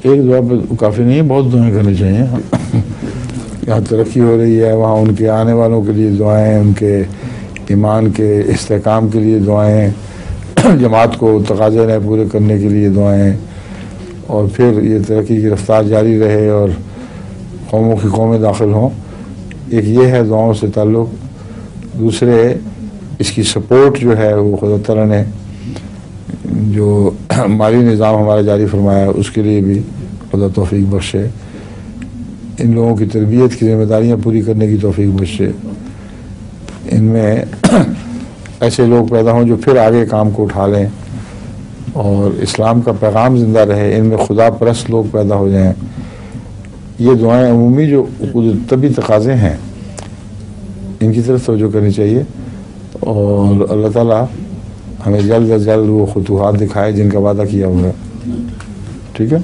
एक दुआ पे काफ़ी नहीं है, बहुत दुआएं करनी चाहिए। यहाँ तरक्की हो रही है, वहाँ उनके आने वालों के लिए दुआएं, उनके ईमान के इस्तेकाम के लिए दुआएं, जमात को तकाज़े नए पूरे करने के लिए दुआएं, और फिर ये तरक्की की रफ्तार जारी रहे और कौमों की कौमें दाखिल हों। एक ये है दुआओं से ताल्लुक़। दूसरे इसकी सपोर्ट जो है वो खुदा तआला ने जो माली निज़ाम हमारा जारी फरमाया उसके लिए भी खुदा तौफीक बख्शे। इन लोगों की तरबियत की ज़िम्मेदारियाँ पूरी करने की तौफीक बख्शे। इनमें ऐसे लोग पैदा हों जो फिर आगे काम को उठा लें और इस्लाम का पैगाम ज़िंदा रहे। इनमें खुदा परस्त लोग पैदा हो जाएं। ये दुआएं अमूमी जो तभी तकाज़े हैं, इनकी तरफ तवज्जो करनी चाहिए और अल्लाह ताला हमें जल्द अज जल्द वो फतूहात दिखाए जिनका वादा किया हुआ है। ठीक है।